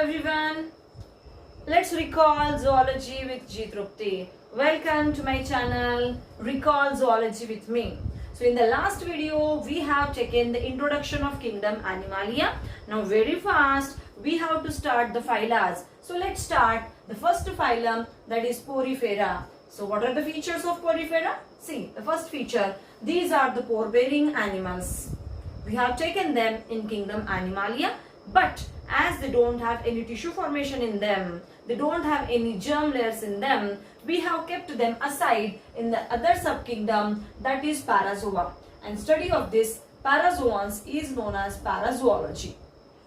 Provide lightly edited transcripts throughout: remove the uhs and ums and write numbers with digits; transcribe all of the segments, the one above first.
everyone. Let's recall zoology with Jitrupti. Welcome to my channel Recall Zoology with me. So in the last video we have taken the introduction of kingdom Animalia. Now very fast we have to start the phyla. So let's start the first phylum, that is Porifera. So what are the features of Porifera? See, the first feature, these are the pore-bearing animals. We have taken them in kingdom Animalia, but as they don't have any tissue formation in them, they don't have any germ layers in them, we have kept them aside in the other subkingdom, that is Parazoa. And study of this parazoans is known as parazoology.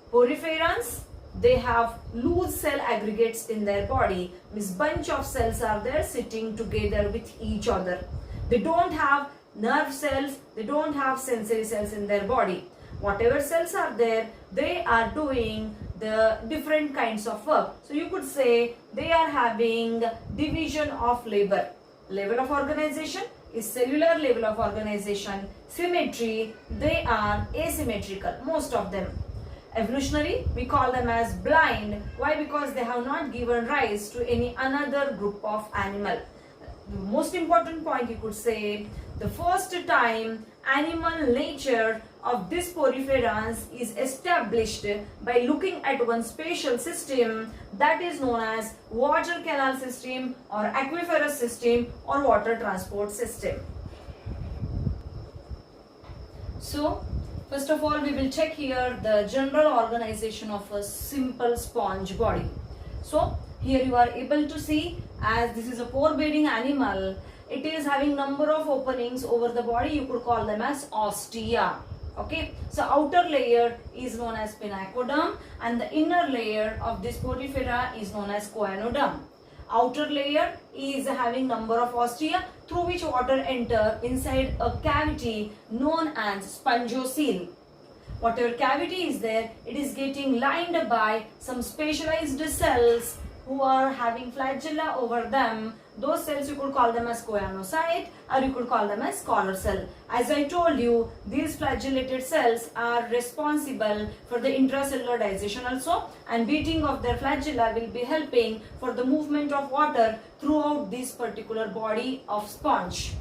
Poriferans, they have loose cell aggregates in their body. Means bunch of cells are there sitting together with each other. They don't have nerve cells, they don't have sensory cells in their body. Whatever cells are there, they are doing the different kinds of work. So you could say they are having division of labor. Level of organization is cellular level of organization. Symmetry, they are asymmetrical, most of them. Evolutionary, we call them as blind. Why? Because they have not given rise to any another group of animal. The most important point, you could say, the first time animal nature of this poriferans is established by looking at one spatial system, that is known as water canal system or aquiferous system or water transport system. So first of all, we will check here the general organization of a simple sponge body. So here you are able to see, as this is a pore-bearing animal, it is having number of openings over the body. You could call them as ostia. Okay, so outer layer is known as spinacoderm and the inner layer of this porifera is known as choanoderm. Outer layer is having number of ostia through which water enter inside a cavity known as spongiocele. Whatever cavity is there, it is getting lined by some specialized cells who are having flagella over them. Those cells you could call them as choanocyte or you could call them as collar cell. As I told you, these flagellated cells are responsible for the intracellular digestion also, and beating of their flagella will be helping for the movement of water throughout this particular body of sponge.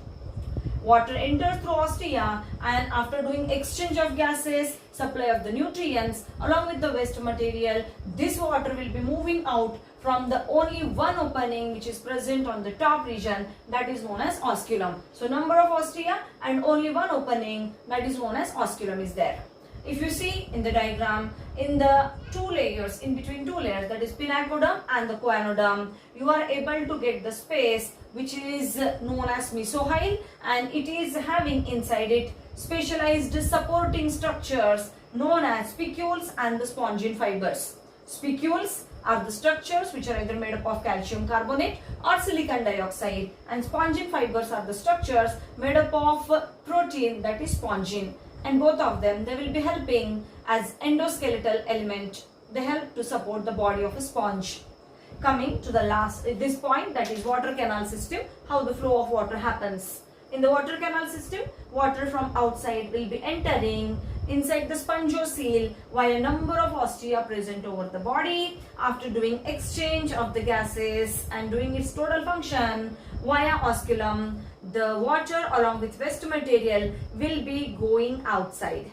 Water enters through ostia, and after doing exchange of gases, supply of the nutrients along with the waste material, this water will be moving out from the only one opening which is present on the top region, that is known as osculum. So number of ostia and only one opening, that is known as osculum, is there. If you see in the diagram, in the two layers, in between two layers, that is spinacoderm and the choanoderm, you are able to get the space which is known as mesohyle, and it is having inside it specialized supporting structures known as spicules and the spongin fibers. Spicules are the structures which are either made up of calcium carbonate or silicon dioxide, and spongin fibers are the structures made up of protein, that is spongin, and both of them, they will be helping as endoskeletal element. They help to support the body of a sponge. Coming to the last, this point, that is water canal system, how the flow of water happens. In the water canal system, water from outside will be entering inside the spongiocele while a number of ostia present over the body. After doing exchange of the gases and doing its total function via osculum, the water along with waste material will be going outside.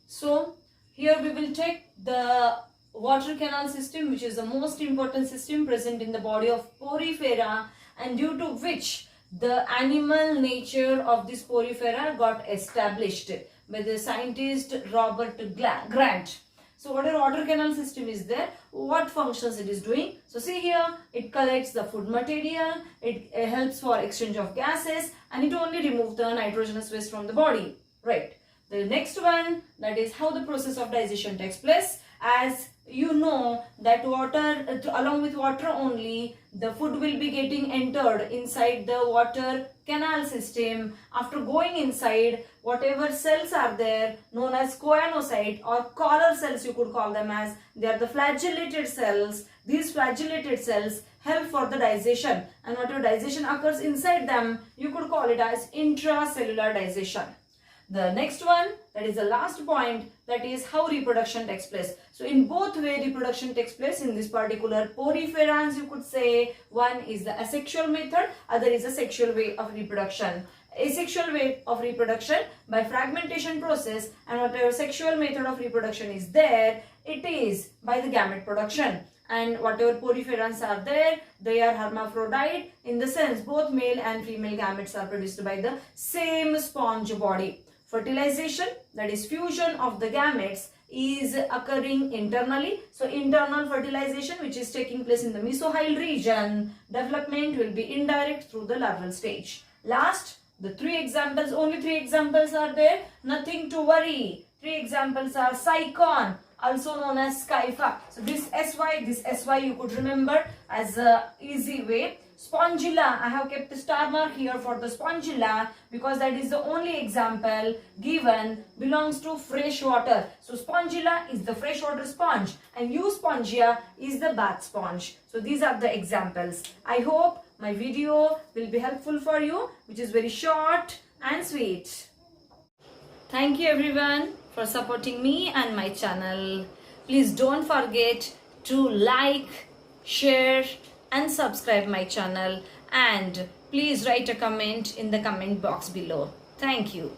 So here we will take the water canal system, which is the most important system present in the body of porifera, and due to which the animal nature of this porifera got established by the scientist Robert Grant. So whatever water canal system is there, what functions it is doing? So see here, it collects the food material, it helps for exchange of gases, and it only removes the nitrogenous waste from the body. Right. The next one, that is how the process of digestion takes place. As you know that water, along with water only, the food will be getting entered inside the water canal system. After going inside, whatever cells are there known as choanocyte or collar cells, you could call them as, they are the flagellated cells. These flagellated cells help for the digestion, and whatever digestion occurs inside them, you could call it as intracellular digestion. The next one, that is the last point, that is how reproduction takes place. So in both way reproduction takes place in this particular poriferans, you could say. One is the asexual method, other is the sexual way of reproduction. Asexual way of reproduction by fragmentation process, and whatever sexual method of reproduction is there, it is by the gamete production. And whatever poriferans are there, they are hermaphrodite, in the sense both male and female gametes are produced by the same sponge body. Fertilization, that is fusion of the gametes, is occurring internally. So internal fertilization, which is taking place in the mesohyoid region. Development will be indirect through the larval stage. Last, the only three examples are there. Nothing to worry. Three examples are Sycon, also known as Scypha. So this SY you could remember as a easy way. Spongilla, I have kept the star mark here for the spongilla because that is the only example given, belongs to freshwater. So spongilla is the freshwater sponge and Euspongia is the bath sponge. So these are the examples. I hope my video will be helpful for you, which is very short and sweet. Thank you everyone for supporting me and my channel. Please don't forget to like, share and subscribe my channel, and please write a comment in the comment box below. Thank you.